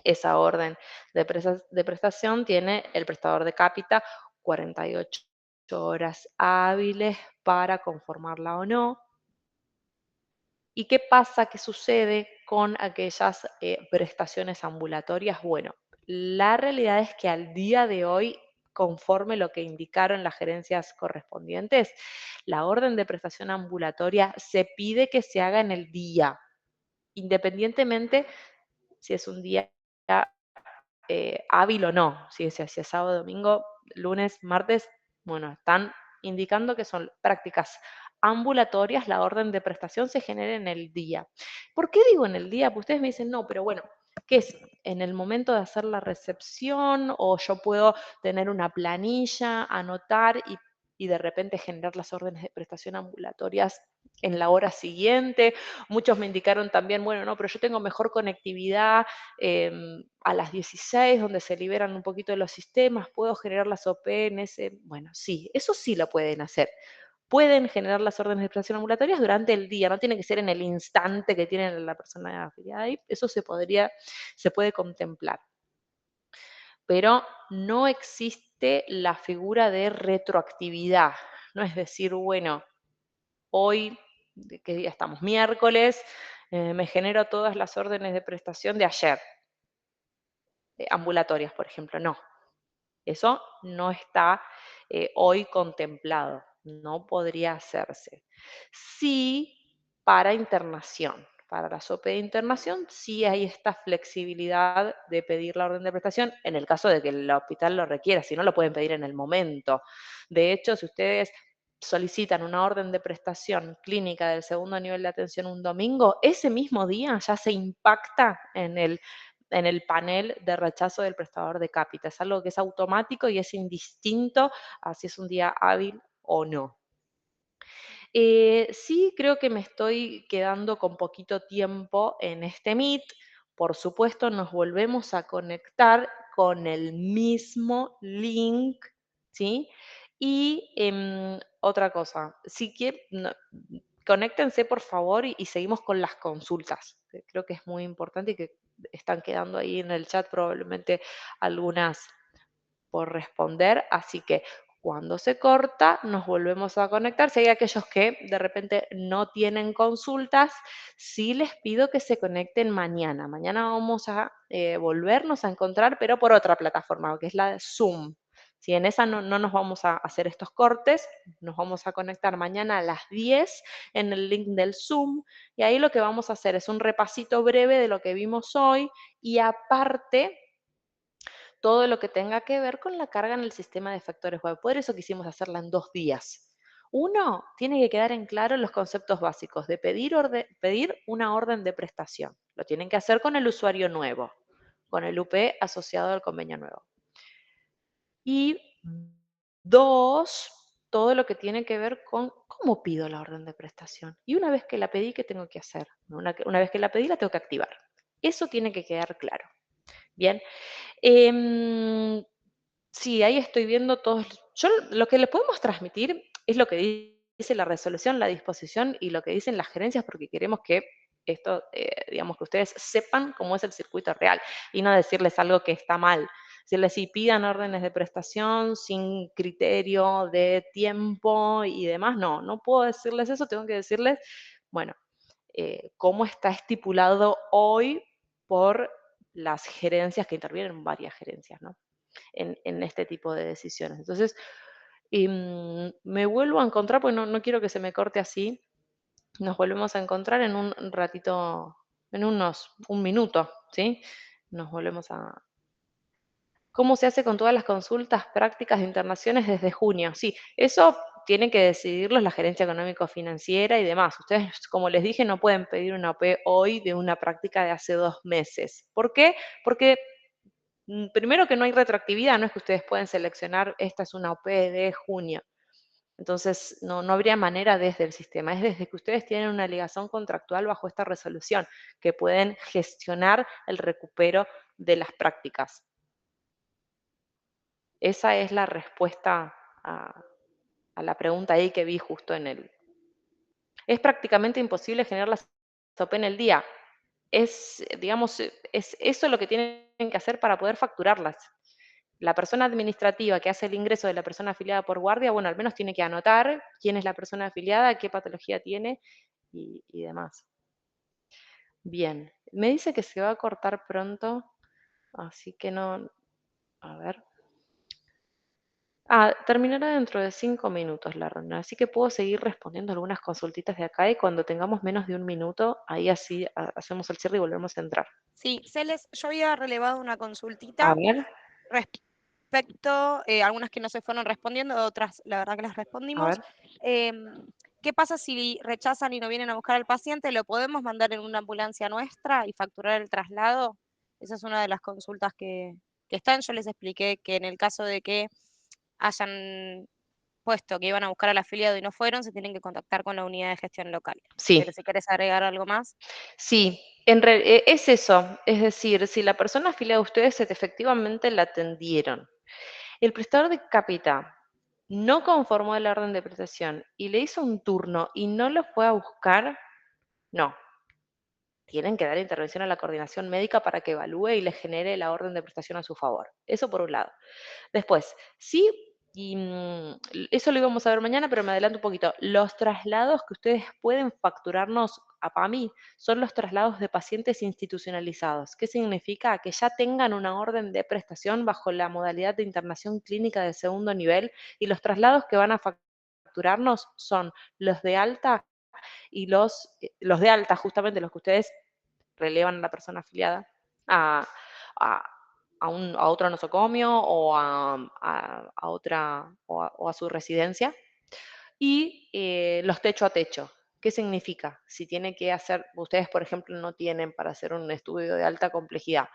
esa orden de prestación, tiene el prestador de cápita 48 horas hábiles para conformarla o no. ¿Y qué pasa? ¿Qué sucede con aquellas prestaciones ambulatorias? Bueno, la realidad es que al día de hoy, conforme lo que indicaron las gerencias correspondientes, la orden de prestación ambulatoria se pide que se haga en el día, independientemente si es un día hábil o no, si es sábado, domingo, lunes, martes, bueno, están indicando que son prácticas ambulatorias, la orden de prestación se genera en el día. ¿Por qué digo en el día? Pues ustedes me dicen, no, pero bueno, ¿qué es? ¿En el momento de hacer la recepción o yo puedo tener una planilla, anotar y de repente generar las órdenes de prestación ambulatorias en la hora siguiente. Muchos me indicaron también, bueno, no, pero yo tengo mejor conectividad a las 16, donde se liberan un poquito los sistemas, puedo generar las OP en ese. Bueno, sí, eso sí lo pueden hacer. Pueden generar las órdenes de prestación ambulatorias durante el día, no tiene que ser en el instante que tienen la persona afiliada y eso se puede contemplar. Pero no existe la figura de retroactividad. No es decir, bueno, hoy, ¿de qué día estamos? Miércoles, me genero todas las órdenes de prestación de ayer, ambulatorias, por ejemplo. No, eso no está hoy contemplado, no podría hacerse. Sí, para internación, para la SOPE de internación, sí hay esta flexibilidad de pedir la orden de prestación en el caso de que el hospital lo requiera, si no lo pueden pedir en el momento. De hecho, si ustedes solicitan una orden de prestación clínica del segundo nivel de atención un domingo, ese mismo día ya se impacta en el panel de rechazo del prestador de cápita. Es algo que es automático y es indistinto a si es un día hábil o no. Sí, creo que me estoy quedando con poquito tiempo en este Meet. Por supuesto, nos volvemos a conectar con el mismo link, ¿sí? Y otra cosa, si conéctense por favor y seguimos con las consultas. Que creo que es muy importante y que están quedando ahí en el chat probablemente algunas por responder, así que cuando se corta nos volvemos a conectar. Si hay aquellos que de repente no tienen consultas, sí les pido que se conecten mañana. Mañana vamos a volvernos a encontrar, pero por otra plataforma, que es la de Zoom. Si en esa no nos vamos a hacer estos cortes, nos vamos a conectar mañana a las 10 en el link del Zoom y ahí lo que vamos a hacer es un repasito breve de lo que vimos hoy y aparte todo lo que tenga que ver con la carga en el sistema de factores web. Por eso quisimos hacerla en 2 días. Uno, tiene que quedar en claro los conceptos básicos de pedir una orden de prestación. Lo tienen que hacer con el usuario nuevo, con el UP asociado al convenio nuevo. Y dos, todo lo que tiene que ver con cómo pido la orden de prestación. Y una vez que la pedí, ¿qué tengo que hacer? Una vez que la pedí, la tengo que activar. Eso tiene que quedar claro. Bien. Em, Sí, ahí estoy viendo todos. Yo lo que les podemos transmitir es lo que dice la resolución, la disposición y lo que dicen las gerencias, porque queremos que esto, digamos, que ustedes sepan cómo es el circuito real y no decirles algo que está mal. Decirles si pidan órdenes de prestación sin criterio de tiempo y demás. No, no puedo decirles eso, tengo que decirles, bueno, cómo está estipulado hoy por las gerencias que intervienen, varias gerencias, ¿no? En este tipo de decisiones. Entonces, me vuelvo a encontrar, porque no quiero que se me corte así, nos volvemos a encontrar en un ratito, en un minuto, ¿sí? Nos volvemos a. ¿Cómo se hace con todas las consultas prácticas de internaciones desde junio? Sí, eso tienen que decidirlo la gerencia económico-financiera y demás. Ustedes, como les dije, no pueden pedir una OP hoy de una práctica de hace 2 meses. ¿Por qué? Porque primero que no hay retroactividad, no es que ustedes pueden seleccionar, esta es una OP de junio. Entonces, no habría manera desde el sistema, es desde que ustedes tienen una ligación contractual bajo esta resolución, que pueden gestionar el recupero de las prácticas. Esa es la respuesta a, a la pregunta ahí que vi justo en el. Es prácticamente imposible generar la OP en el día. Es, digamos, es eso lo que tienen que hacer para poder facturarlas. La persona administrativa que hace el ingreso de la persona afiliada por guardia, bueno, al menos tiene que anotar quién es la persona afiliada, qué patología tiene y demás. Bien, me dice que se va a cortar pronto, así que no, a ver. Terminará dentro de 5 minutos la reunión, así que puedo seguir respondiendo algunas consultitas de acá y cuando tengamos menos de un minuto, ahí así hacemos el cierre y volvemos a entrar. Sí, Celes, yo había relevado una A consultita ver, respecto, algunas que no se fueron respondiendo, otras la verdad que las a respondimos. ver. ¿Qué pasa si rechazan y no vienen a buscar al paciente? ¿Lo podemos mandar en una ambulancia nuestra y facturar el traslado? Esa es una de las consultas que están. Yo les expliqué que en el caso de que hayan puesto que iban a buscar al afiliado y no fueron, se tienen que contactar con la unidad de gestión local. Pero Sí, si querés agregar algo más. sí, es eso, es decir, si la persona afiliada a ustedes efectivamente la atendieron, el prestador de capital no conformó la orden de prestación y le hizo un turno y no lo fue a buscar, no, tienen que dar intervención a la coordinación médica para que evalúe y le genere la orden de prestación a su favor. Eso por un lado. Después, sí, y eso lo íbamos a ver mañana, pero me adelanto un poquito. Los traslados que ustedes pueden facturarnos a PAMI son los traslados de pacientes institucionalizados. ¿Qué significa? Que ya tengan una orden de prestación bajo la modalidad de internación clínica de segundo nivel y los traslados que van a facturarnos son los de alta y los de alta, justamente los que ustedes relevan a la persona afiliada a, a, a otro nosocomio o a otra o a su residencia. Y los techo a techo. ¿Qué significa? Si tiene que hacer, ustedes por ejemplo no tienen para hacer un estudio de alta complejidad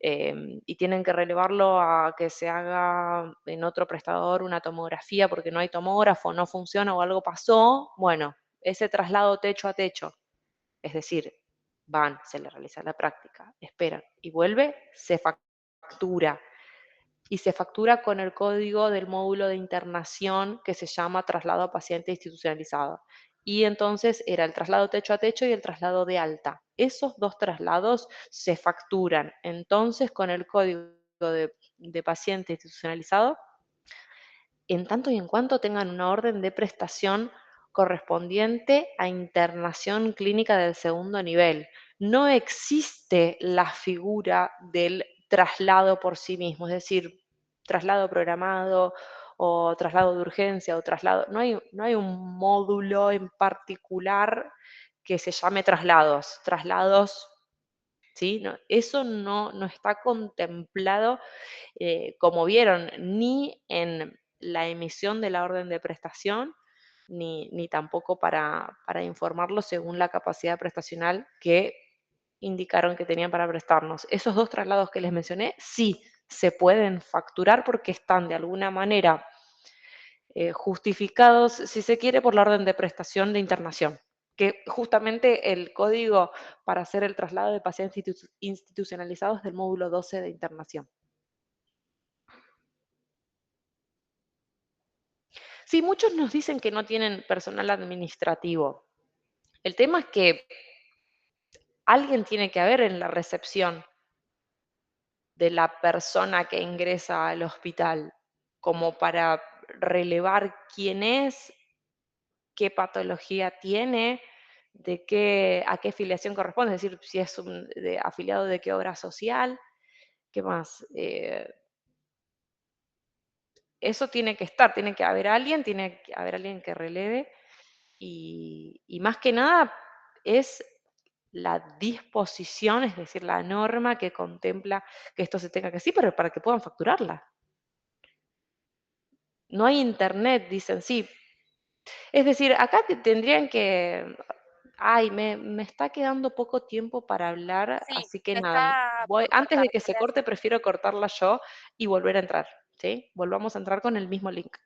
y tienen que relevarlo a que se haga en otro prestador una tomografía porque no hay tomógrafo, no funciona o algo pasó, bueno, ese traslado techo a techo, es decir, van, se le realiza la práctica, esperan y vuelve, se factura. Y se factura con el código del módulo de internación que se llama traslado a paciente institucionalizado. Y entonces era el traslado techo a techo y el traslado de alta. Esos dos traslados se facturan entonces con el código de paciente institucionalizado en tanto y en cuanto tengan una orden de prestación correspondiente a internación clínica del segundo nivel. No existe la figura del traslado por sí mismo, es decir, traslado programado o traslado de urgencia o traslado, no hay un módulo en particular que se llame traslados, traslados, ¿sí? No, eso no está contemplado como vieron, ni en la emisión de la orden de prestación, ni tampoco para informarlo según la capacidad prestacional que indicaron que tenían para prestarnos. Esos dos traslados que les mencioné, sí se pueden facturar porque están de alguna manera justificados, si se quiere, por la orden de prestación de internación, que justamente el código para hacer el traslado de pacientes institucionalizados del módulo 12 de internación. Sí, muchos nos dicen que no tienen personal administrativo. El tema es que alguien tiene que haber en la recepción de la persona que ingresa al hospital, como para relevar quién es, qué patología tiene, a qué filiación corresponde, es decir, si es afiliado de qué obra social, qué más. Eso tiene que estar, tiene que haber alguien que releve y más que nada es la disposición, es decir, la norma que contempla que esto se tenga que hacer, pero para que puedan facturarla. No hay internet, dicen, sí. Es decir, acá tendrían que, ay, me está quedando poco tiempo para hablar, Sí, así que nada, está por antes cortar. de que se corte, prefiero cortarla yo y volver a entrar, ¿sí? Volvamos a entrar con el mismo link.